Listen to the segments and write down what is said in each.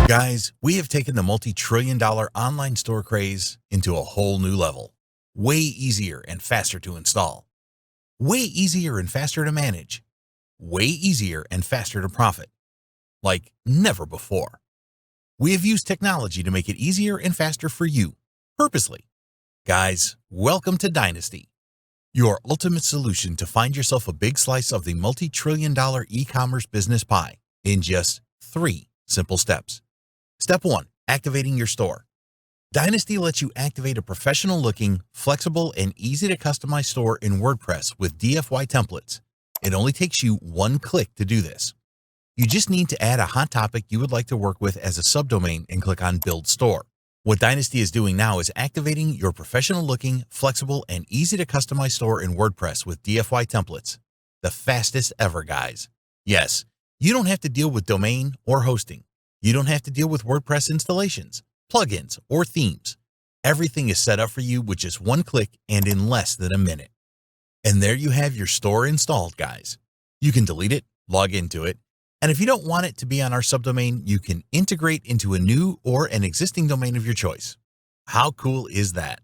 Guys, we have taken the multi-trillion-dollar online store craze into a whole new level. Way easier and faster to install. Way easier and faster to manage. Way easier and faster to profit. Like never before. We have used technology to make it easier and faster for you, purposely. Guys, welcome to Dynasty, your ultimate solution to find yourself a big slice of the multi-trillion-dollar e-commerce business pie in just 3 simple steps. Step 1, activating your store. Dynasty lets you activate a professional-looking, flexible, and easy-to-customize store in WordPress with DFY templates. It only takes you 1 click to do this. You just need to add a hot topic you would like to work with as a subdomain and click on Build Store. What Dynasty is doing now is activating your professional-looking, flexible, and easy-to-customize store in WordPress with DFY templates. The fastest ever, guys. Yes, you don't have to deal with domain or hosting. You don't have to deal with WordPress installations, plugins, or themes. Everything is set up for you with just 1 click and in less than a minute. And there you have your store installed, guys. You can delete it, log into it, and if you don't want it to be on our subdomain, you can integrate into a new or an existing domain of your choice. How cool is that?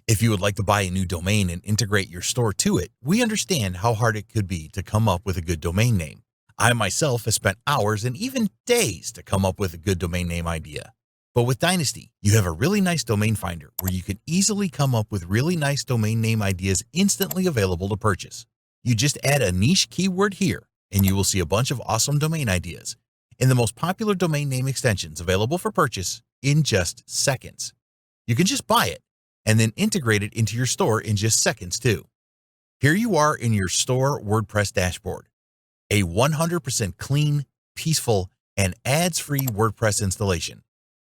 If you would like to buy a new domain and integrate your store to it, we understand how hard it could be to come up with a good domain name. I myself have spent hours and even days to come up with a good domain name idea. But with Dynasty, you have a really nice domain finder where you can easily come up with really nice domain name ideas instantly available to purchase. You just add a niche keyword here, and you will see a bunch of awesome domain ideas in the most popular domain name extensions available for purchase in just seconds. You can just buy it and then integrate it into your store in just seconds too. Here you are in your store WordPress dashboard. A 100% clean, peaceful, and ads-free WordPress installation.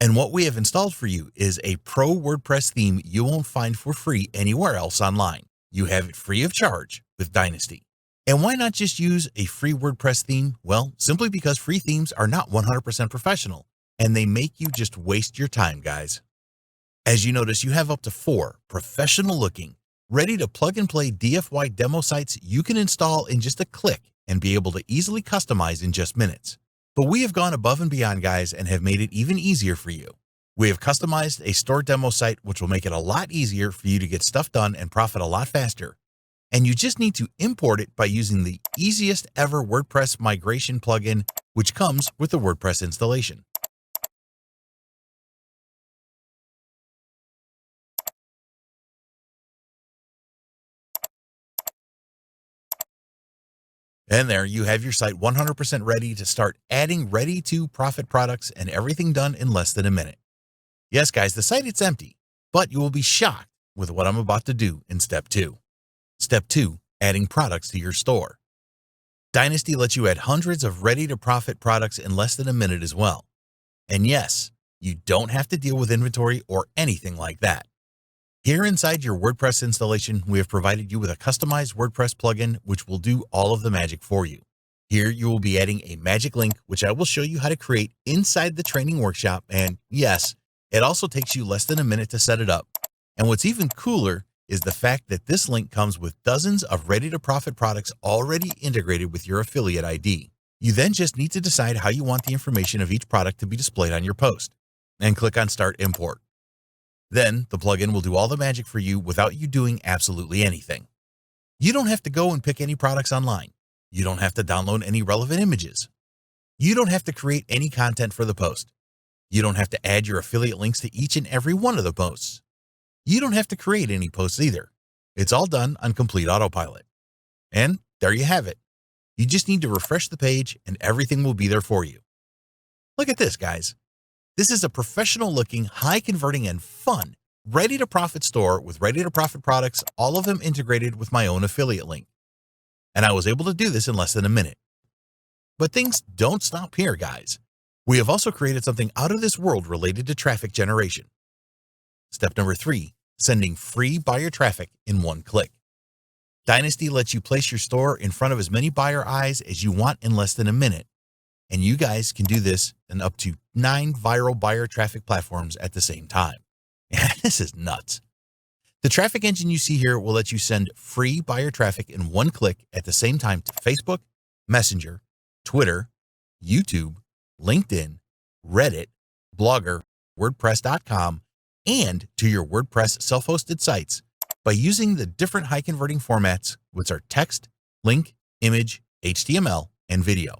And what we have installed for you is a pro WordPress theme you won't find for free anywhere else online. You have it free of charge with Dynasty. And why not just use a free WordPress theme? Well, simply because free themes are not 100% professional, and they make you just waste your time, guys. As you notice, you have up to 4 professional-looking, ready to plug-and-play DFY demo sites you can install in just a click and be able to easily customize in just minutes. But we have gone above and beyond, guys, and have made it even easier for you. We have customized a store demo site which will make it a lot easier for you to get stuff done and profit a lot faster. And you just need to import it by using the easiest ever WordPress migration plugin, which comes with the WordPress installation. And there you have your site 100% ready to start adding ready-to-profit products and everything done in less than a minute. Yes, guys, the site is empty, but you will be shocked with what I'm about to do in Step 2. Step 2, adding products to your store. Dynasty lets you add hundreds of ready-to-profit products in less than a minute as well. And yes, you don't have to deal with inventory or anything like that. Here inside your WordPress installation, we have provided you with a customized WordPress plugin which will do all of the magic for you. Here you will be adding a magic link which I will show you how to create inside the training workshop, and yes, it also takes you less than a minute to set it up. And what's even cooler is the fact that this link comes with dozens of ready-to-profit products already integrated with your affiliate ID. You then just need to decide how you want the information of each product to be displayed on your post, and click on Start Import. Then the plugin will do all the magic for you without you doing absolutely anything. You don't have to go and pick any products online. You don't have to download any relevant images. You don't have to create any content for the post. You don't have to add your affiliate links to each and every one of the posts. You don't have to create any posts either. It's all done on complete autopilot. And there you have it. You just need to refresh the page and everything will be there for you. Look at this, guys. This is a professional-looking, high-converting, and fun, ready-to-profit store with ready-to-profit products, all of them integrated with my own affiliate link. And I was able to do this in less than a minute. But things don't stop here, guys. We have also created something out of this world related to traffic generation. Step number 3, sending free buyer traffic in 1 click. Dynasty lets you place your store in front of as many buyer eyes as you want in less than a minute. And you guys can do this in up to 9 viral buyer traffic platforms at the same time. Yeah, this is nuts. The traffic engine you see here will let you send free buyer traffic in 1 click at the same time to Facebook, Messenger, Twitter, YouTube, LinkedIn, Reddit, Blogger, WordPress.com, and to your WordPress self-hosted sites by using the different high-converting formats, which are text, link, image, HTML, and video.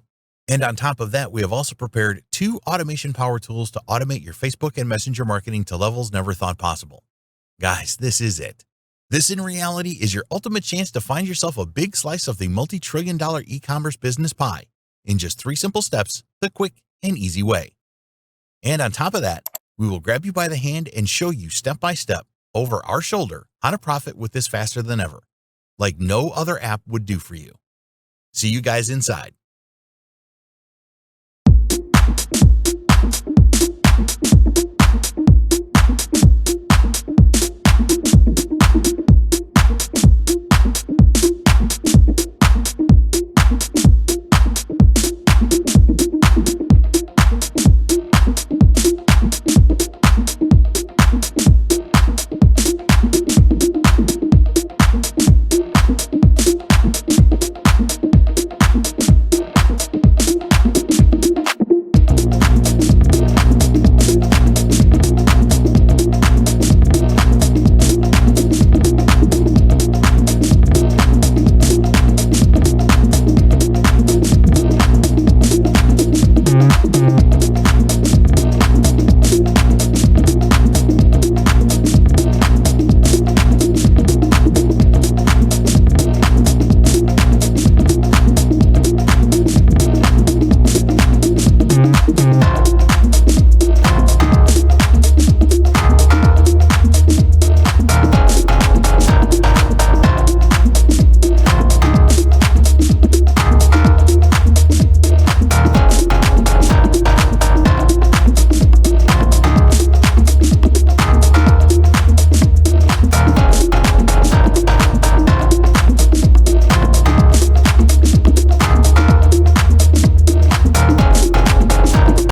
And on top of that, we have also prepared 2 automation power tools to automate your Facebook and Messenger marketing to levels never thought possible. Guys, this is it. This in reality is your ultimate chance to find yourself a big slice of the multi-trillion-dollar e-commerce business pie in just 3 simple steps, the quick and easy way. And on top of that, we will grab you by the hand and show you step by step over our shoulder how to profit with this faster than ever, like no other app would do for you. See you guys inside.